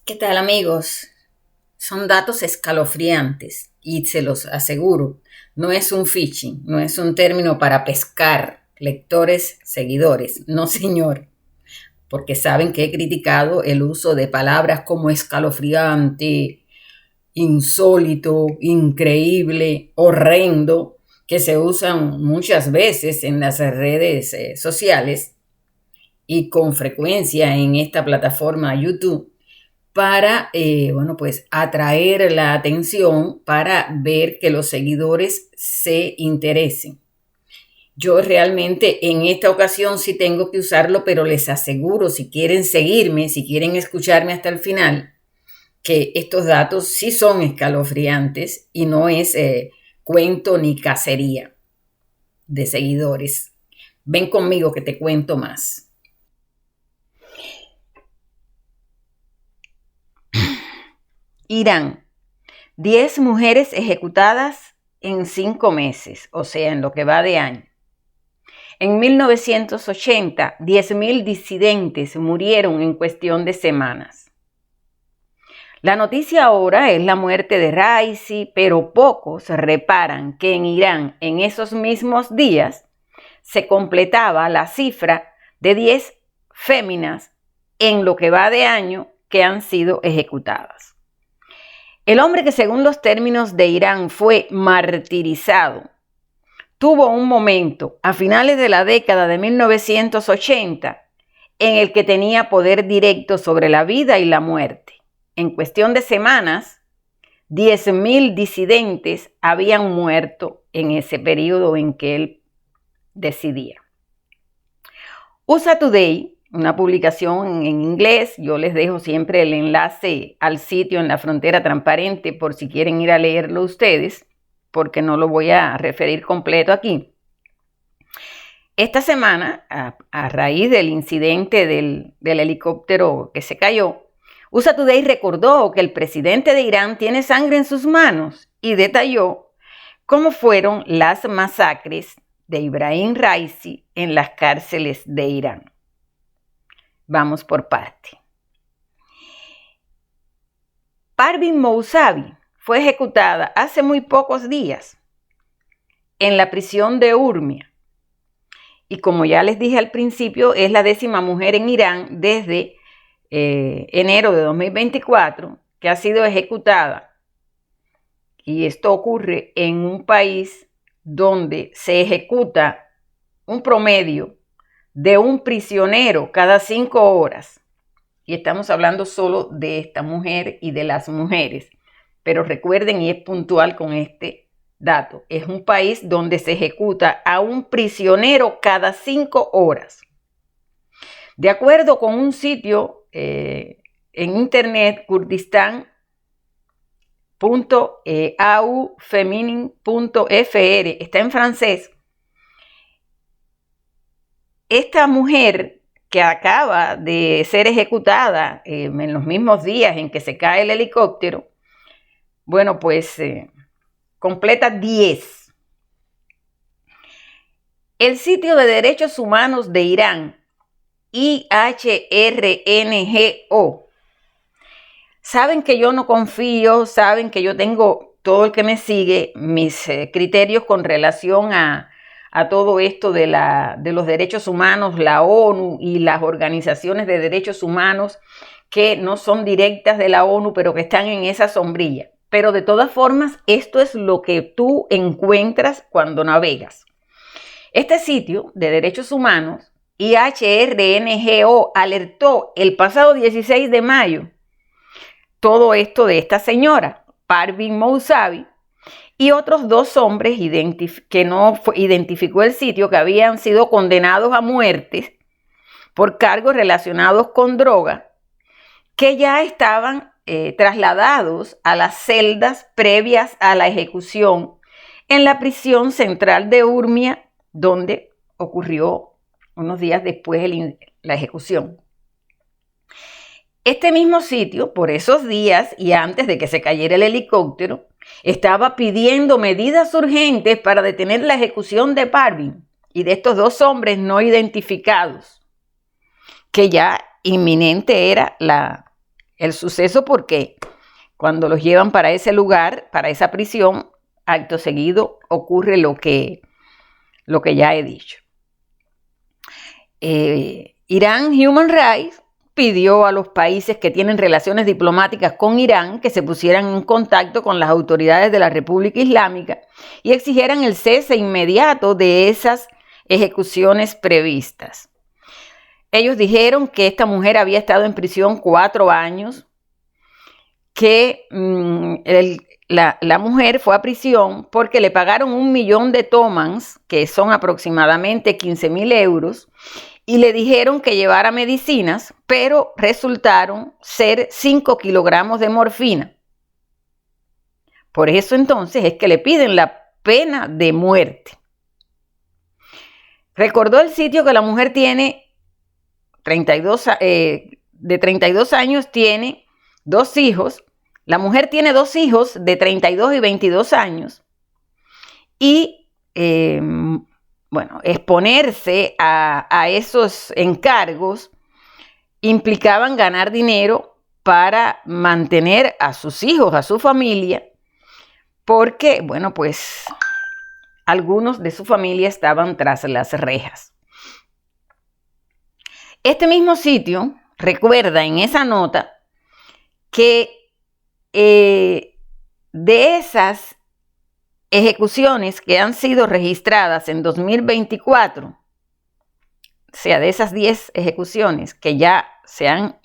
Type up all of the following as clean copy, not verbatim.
¿Qué tal, amigos? Son datos escalofriantes y se los aseguro, no es un phishing, no es un término para pescar lectores, seguidores, no señor, porque saben que he criticado el uso de palabras como escalofriante, insólito, increíble, horrendo, que se usan muchas veces en las redes sociales y con frecuencia en esta plataforma YouTube para, pues atraer la atención para ver que los seguidores se interesen. Yo realmente en esta ocasión sí tengo que usarlo, pero les aseguro, si quieren seguirme, si quieren escucharme hasta el final, que estos datos sí son escalofriantes y no es cuento ni cacería de seguidores. Ven conmigo que te cuento más. Irán. 10 mujeres ejecutadas en 5 meses, o sea, en lo que va de año. En 1980, 10.000 disidentes murieron en cuestión de semanas. La noticia ahora es la muerte de Raisi, pero pocos reparan que en Irán, en esos mismos días, se completaba la cifra de 10 féminas en lo que va de año que han sido ejecutadas. El hombre que según los términos de Irán fue martirizado, tuvo un momento a finales de la década de 1980 en el que tenía poder directo sobre la vida y la muerte. En cuestión de semanas, 10.000 disidentes habían muerto en ese periodo en que él decidía. USA Today, una publicación en inglés, yo les dejo siempre el enlace al sitio en la frontera transparente por si quieren ir a leerlo ustedes, porque no lo voy a referir completo aquí. Esta semana, a raíz del incidente del helicóptero que se cayó, USA Today recordó que el presidente de Irán tiene sangre en sus manos y detalló cómo fueron las masacres de Ibrahim Raisi en las cárceles de Irán. Vamos por parte. Parvin Mousavi fue ejecutada hace muy pocos días en la prisión de Urmia. Y como ya les dije al principio, es la 10ª mujer en Irán desde enero de 2024 que ha sido ejecutada. Y esto ocurre en un país donde se ejecuta un promedio de un prisionero cada 5 horas. Y estamos hablando solo de esta mujer y de las mujeres. Pero recuerden, y es puntual con este dato, es un país donde se ejecuta a un prisionero cada 5 horas. De acuerdo con un sitio en internet, kurdistan.aufeminin.fr, está en francés. Esta mujer que acaba de ser ejecutada en los mismos días en que se cae el helicóptero, bueno, pues completa 10. El sitio de derechos humanos de Irán, IHRNGO, saben que yo no confío, saben que yo tengo, todo el que me sigue, mis criterios con relación a todo esto de los derechos humanos, la ONU y las organizaciones de derechos humanos que no son directas de la ONU, pero que están en esa sombrilla. Pero de todas formas, esto es lo que tú encuentras cuando navegas. Este sitio de derechos humanos, IHRNGO, alertó el pasado 16 de mayo todo esto de esta señora, Parvin Mousavi, y otros 2 hombres que no identificó el sitio, que habían sido condenados a muerte por cargos relacionados con droga, que ya estaban trasladados a las celdas previas a la ejecución en la prisión central de Urmia, donde ocurrió unos días después la ejecución. Este mismo sitio, por esos días y antes de que se cayera el helicóptero, estaba pidiendo medidas urgentes para detener la ejecución de Parvin y de estos 2 hombres no identificados, que ya inminente era el suceso porque cuando los llevan para ese lugar, para esa prisión, acto seguido ocurre lo que ya he dicho. Iran Human Rights pidió a los países que tienen relaciones diplomáticas con Irán que se pusieran en contacto con las autoridades de la República Islámica y exigieran el cese inmediato de esas ejecuciones previstas. Ellos dijeron que esta mujer había estado en prisión 4 años, que la mujer fue a prisión porque le pagaron 1 millón de tomans, que son aproximadamente 15.000 euros, y le dijeron que llevara medicinas, pero resultaron ser 5 kilogramos de morfina. Por eso entonces es que le piden la pena de muerte. Recordó el sitio que la mujer tiene de 32 años, tiene 2 hijos. La mujer tiene 2 hijos de 32 y 22 años. Y exponerse a esos encargos implicaban ganar dinero para mantener a sus hijos, a su familia, porque, algunos de su familia estaban tras las rejas. Este mismo sitio recuerda en esa nota que de esas ejecuciones que han sido registradas en 2024, o sea, de esas 10 ejecuciones que ya se han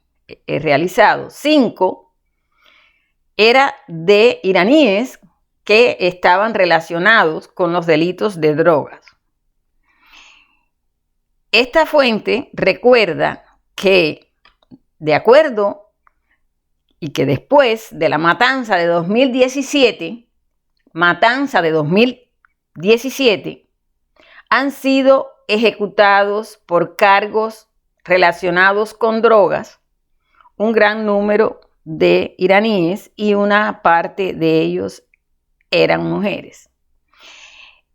realizado, 5 era de iraníes que estaban relacionados con los delitos de drogas. Esta fuente recuerda que, de acuerdo, y que después de la matanza de 2017, han sido ejecutados por cargos relacionados con drogas un gran número de iraníes y una parte de ellos eran mujeres.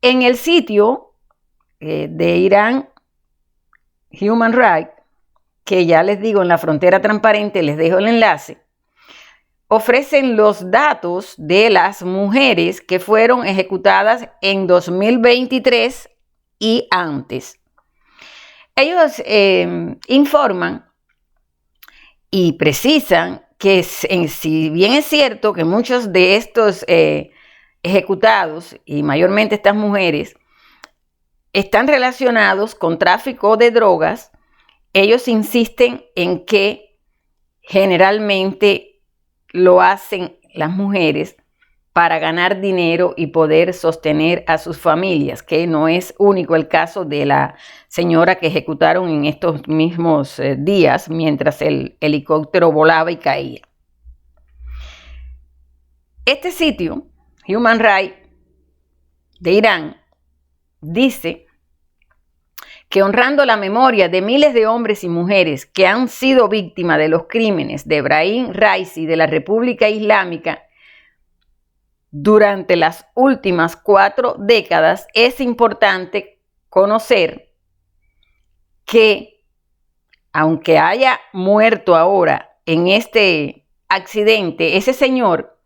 En el sitio de Irán Human Rights, que ya les digo, en la frontera transparente, les dejo el enlace, ofrecen los datos de las mujeres que fueron ejecutadas en 2023 y antes. Ellos informan y precisan que si bien es cierto que muchos de estos ejecutados, y mayormente estas mujeres, están relacionados con tráfico de drogas, ellos insisten en que generalmente lo hacen las mujeres para ganar dinero y poder sostener a sus familias, que no es único el caso de la señora que ejecutaron en estos mismos días mientras el helicóptero volaba y caía. Este sitio, Human Rights de Irán, dice que honrando la memoria de miles de hombres y mujeres que han sido víctimas de los crímenes de Ebrahim Raisi de la República Islámica durante las últimas 4 décadas, es importante conocer que, aunque haya muerto ahora en este accidente ese señor,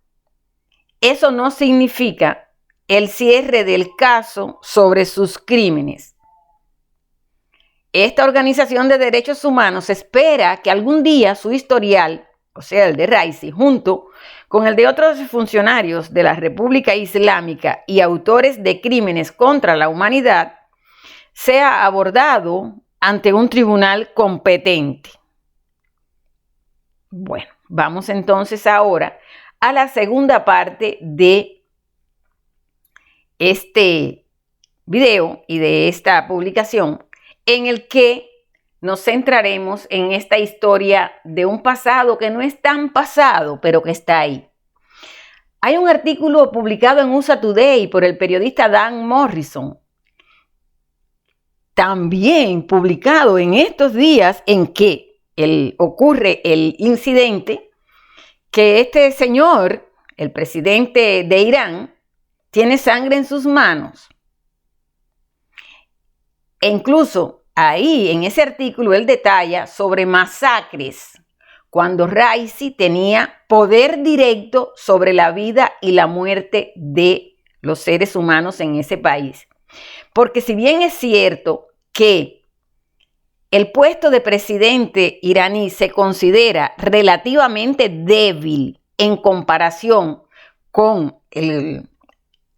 eso no significa el cierre del caso sobre sus crímenes. Esta organización de derechos humanos espera que algún día su historial, o sea, el de Raisi, junto con el de otros funcionarios de la República Islámica y autores de crímenes contra la humanidad, sea abordado ante un tribunal competente. Bueno, vamos entonces ahora a la segunda parte de este video y de esta publicación, en el que nos centraremos en esta historia de un pasado que no es tan pasado, pero que está ahí. Hay un artículo publicado en USA Today por el periodista Dan Morrison, también publicado en estos días en que ocurre el incidente, que este señor, el presidente de Irán, tiene sangre en sus manos. E incluso ahí, en ese artículo, él detalla sobre masacres cuando Raisi tenía poder directo sobre la vida y la muerte de los seres humanos en ese país. Porque si bien es cierto que el puesto de presidente iraní se considera relativamente débil en comparación con el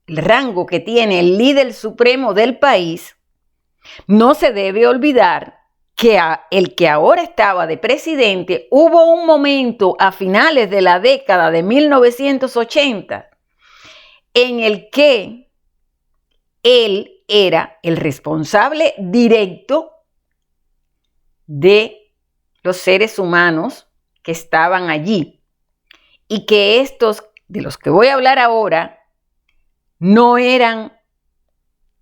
rango que tiene el líder supremo del país, no se debe olvidar que el que ahora estaba de presidente, hubo un momento a finales de la década de 1980 en el que él era el responsable directo de los seres humanos que estaban allí y que estos, de los que voy a hablar ahora, no eran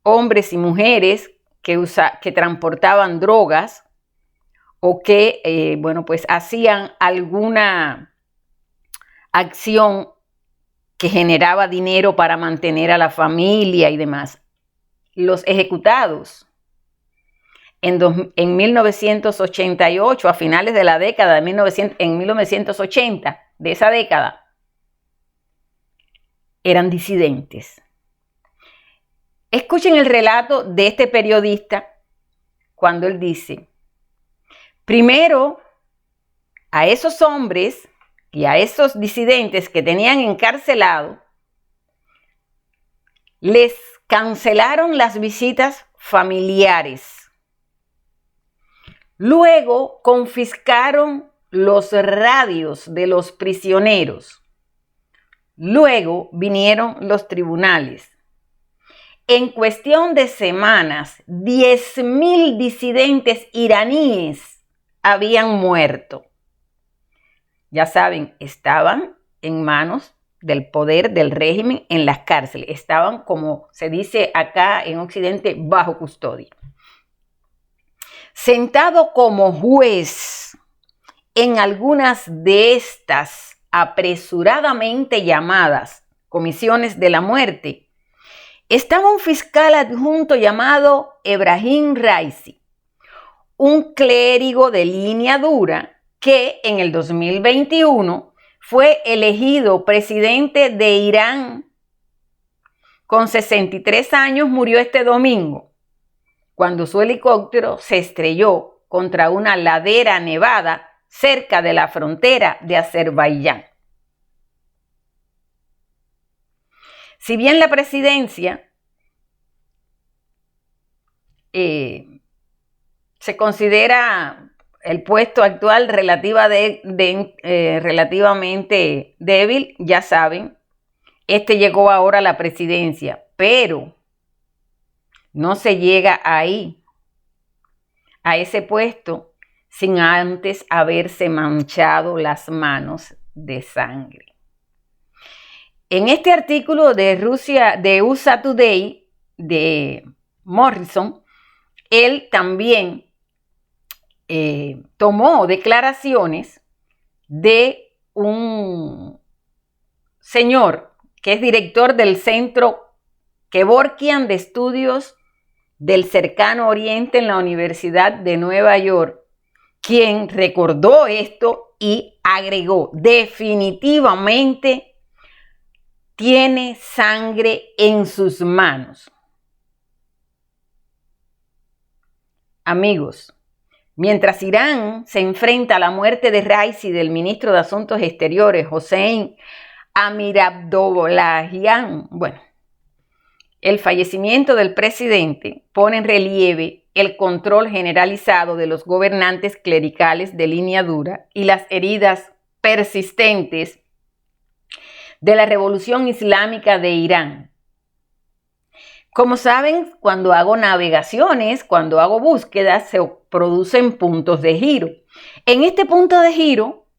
hombres y mujeres que transportaban drogas o que, pues hacían alguna acción que generaba dinero para mantener a la familia y demás. Los ejecutados en 1988, a finales de la década de 1980, de esa década, eran disidentes. Escuchen el relato de este periodista cuando él dice: primero, a esos hombres y a esos disidentes que tenían encarcelado, les cancelaron las visitas familiares. Luego confiscaron los radios de los prisioneros. Luego vinieron los tribunales. En cuestión de semanas, 10.000 disidentes iraníes habían muerto. Ya saben, estaban en manos del poder del régimen en las cárceles. Estaban, como se dice acá en Occidente, bajo custodia. Sentado como juez en algunas de estas apresuradamente llamadas comisiones de la muerte, estaba un fiscal adjunto llamado Ebrahim Raisi, un clérigo de línea dura que en el 2021 fue elegido presidente de Irán. Con 63 años murió este domingo, cuando su helicóptero se estrelló contra una ladera nevada cerca de la frontera de Azerbaiyán. Si bien la presidencia se considera el puesto actual relativamente débil, ya saben, este llegó ahora a la presidencia, pero no se llega ahí, a ese puesto, sin antes haberse manchado las manos de sangre. En este artículo de USA Today, de Morrison, él también tomó declaraciones de un señor que es director del Centro Kevorkian de Estudios del Cercano Oriente en la Universidad de Nueva York, quien recordó esto y agregó: definitivamente tiene sangre en sus manos. Amigos, mientras Irán se enfrenta a la muerte de Raisi y del ministro de Asuntos Exteriores, Hossein Amirabdollahian, el fallecimiento del presidente pone en relieve el control generalizado de los gobernantes clericales de línea dura y las heridas persistentes de la Revolución Islámica de Irán. Como saben, cuando hago navegaciones, cuando hago búsquedas, se producen puntos de giro. En este punto de giro,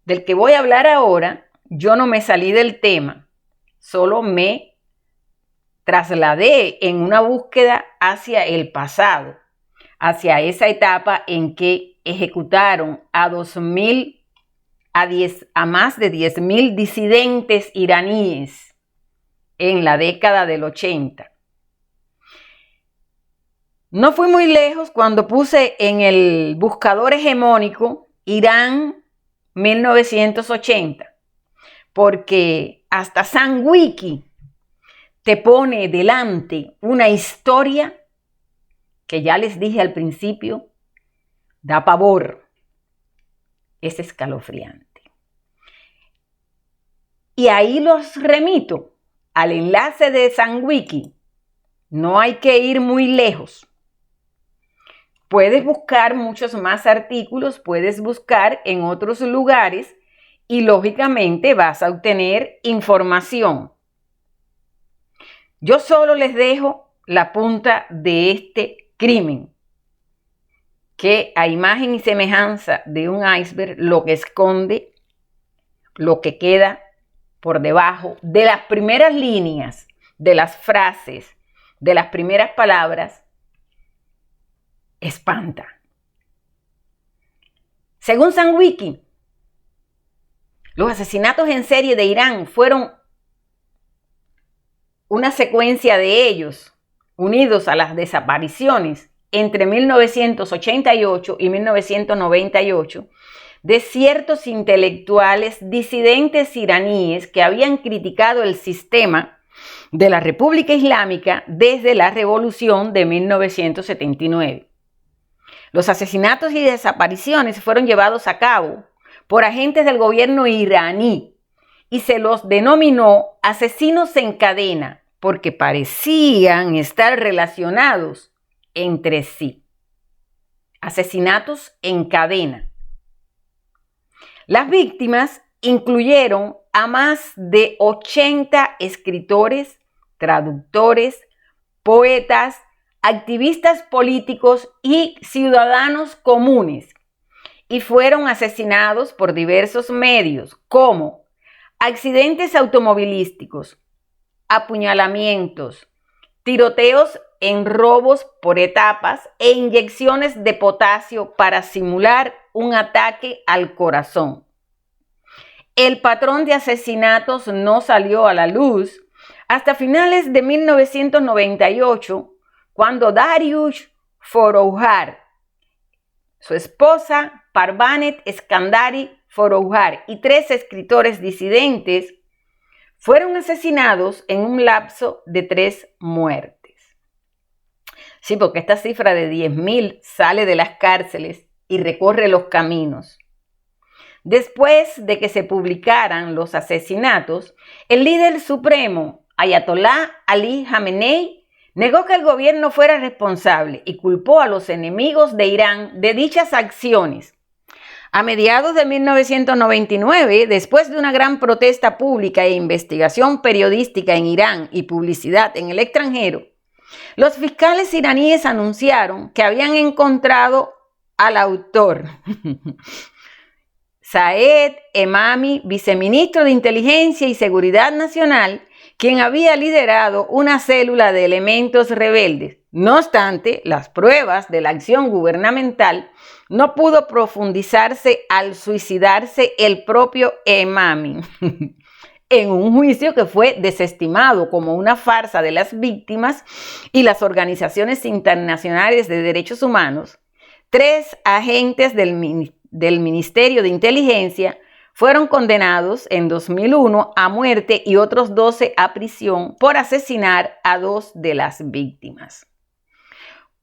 del que voy a hablar ahora, yo no me salí del tema, solo me trasladé en una búsqueda hacia el pasado, hacia esa etapa en que ejecutaron a más de 10.000 disidentes iraníes en la década del 80. No fui muy lejos cuando puse en el buscador hegemónico Irán 1980, porque hasta SunWiki te pone delante una historia que ya les dije al principio, da pavor, es escalofriante. Y ahí los remito al enlace de SunWiki. No hay que ir muy lejos. Puedes buscar muchos más artículos, puedes buscar en otros lugares y lógicamente vas a obtener información. Yo solo les dejo la punta de este crimen, que a imagen y semejanza de un iceberg, lo que esconde, lo que queda por debajo de las primeras líneas, de las frases, de las primeras palabras, espanta. Según SunWiki, los asesinatos en serie de Irán fueron una secuencia de ellos, unidos a las desapariciones entre 1988 y 1998, de ciertos intelectuales disidentes iraníes que habían criticado el sistema de la República Islámica desde la revolución de 1979. Los asesinatos y desapariciones fueron llevados a cabo por agentes del gobierno iraní y se los denominó asesinos en cadena porque parecían estar relacionados entre sí. Asesinatos en cadena. Las víctimas incluyeron a más de 80 escritores, traductores, poetas, activistas políticos y ciudadanos comunes, y fueron asesinados por diversos medios como accidentes automovilísticos, apuñalamientos, tiroteos en robos por etapas e inyecciones de potasio para simular un ataque al corazón. El patrón de asesinatos no salió a la luz hasta finales de 1998, cuando Dariush Forouhar, su esposa Parvanet Eskandari Forouhar y 3 escritores disidentes fueron asesinados en un lapso de 3 muertes. Sí, porque esta cifra de 10.000 sale de las cárceles y recorre los caminos. Después de que se publicaran los asesinatos, el líder supremo, Ayatollah Ali Khamenei, negó que el gobierno fuera responsable y culpó a los enemigos de Irán de dichas acciones. A mediados de 1999, después de una gran protesta pública e investigación periodística en Irán y publicidad en el extranjero, los fiscales iraníes anunciaron que habían encontrado al autor, Saed Emami, viceministro de Inteligencia y Seguridad Nacional, quien había liderado una célula de elementos rebeldes. No obstante, las pruebas de la acción gubernamental no pudo profundizarse al suicidarse el propio Emami en un juicio que fue desestimado como una farsa de las víctimas y las organizaciones internacionales de derechos humanos. 3 agentes del Ministerio de Inteligencia fueron condenados en 2001 a muerte y otros 12 a prisión por asesinar a 2 de las víctimas.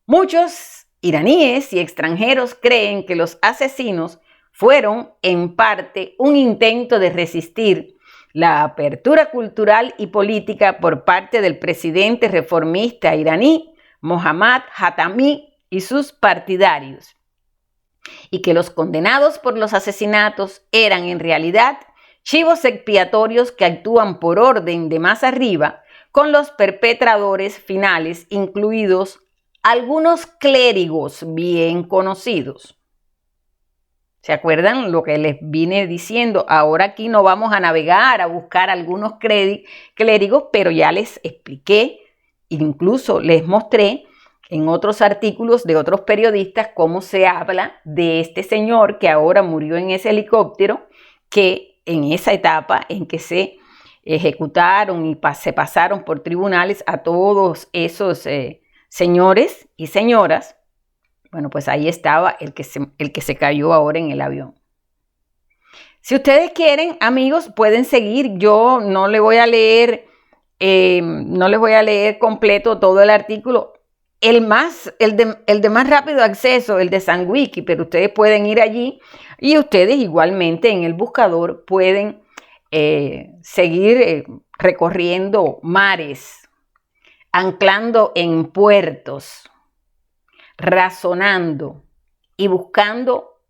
Muchos iraníes y extranjeros creen que los asesinos fueron en parte un intento de resistir la apertura cultural y política por parte del presidente reformista iraní Mohammad Khatami y sus partidarios, y que los condenados por los asesinatos eran en realidad chivos expiatorios que actúan por orden de más arriba, con los perpetradores finales incluidos algunos clérigos bien conocidos. ¿Se acuerdan lo que les vine diciendo? Ahora aquí no vamos a navegar a buscar algunos clérigos, pero ya les expliqué, incluso les mostré en otros artículos de otros periodistas cómo se habla de este señor que ahora murió en ese helicóptero, que en esa etapa en que se ejecutaron y se pasaron por tribunales a todos esos señores y señoras, Bueno, pues ahí estaba el que se cayó ahora en el avión. Si ustedes quieren, amigos, pueden seguir. Yo no les voy a leer, completo todo el artículo. El de más rápido acceso, el de SunWiki, pero ustedes pueden ir allí y ustedes igualmente en el buscador pueden seguir recorriendo mares, anclando en puertos, razonando y buscando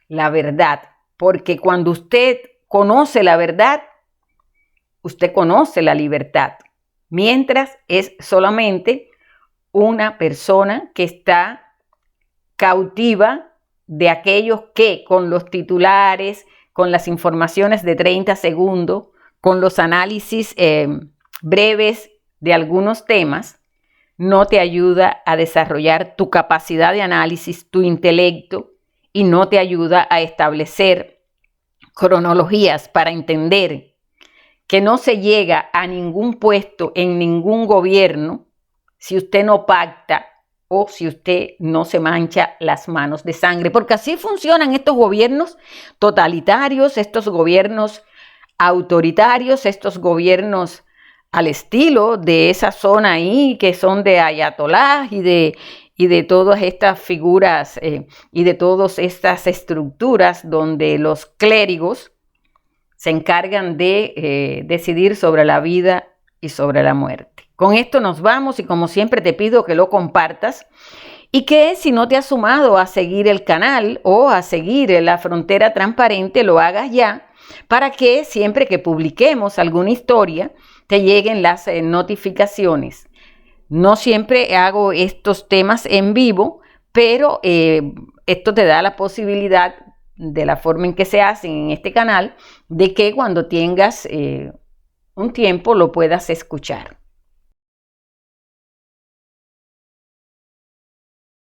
la verdad. Porque cuando usted conoce la verdad, usted conoce la libertad. Mientras es solamente una persona que está cautiva de aquellos que con los titulares, con las informaciones de 30 segundos, con los análisis breves de algunos temas, no te ayuda a desarrollar tu capacidad de análisis, tu intelecto, y no te ayuda a establecer cronologías para entender que no se llega a ningún puesto en ningún gobierno si usted no pacta o si usted no se mancha las manos de sangre, porque así funcionan estos gobiernos totalitarios, estos gobiernos autoritarios, estos gobiernos al estilo de esa zona ahí que son de ayatolás y de todas estas figuras y de todas estas estructuras donde los clérigos se encargan de decidir sobre la vida y sobre la muerte. Con esto nos vamos y como siempre te pido que lo compartas y que si no te has sumado a seguir el canal o a seguir La Frontera Transparente, lo hagas ya para que siempre que publiquemos alguna historia te lleguen las notificaciones. No siempre hago estos temas en vivo, pero esto te da la posibilidad, de la forma en que se hacen en este canal, de que cuando tengas un tiempo lo puedas escuchar.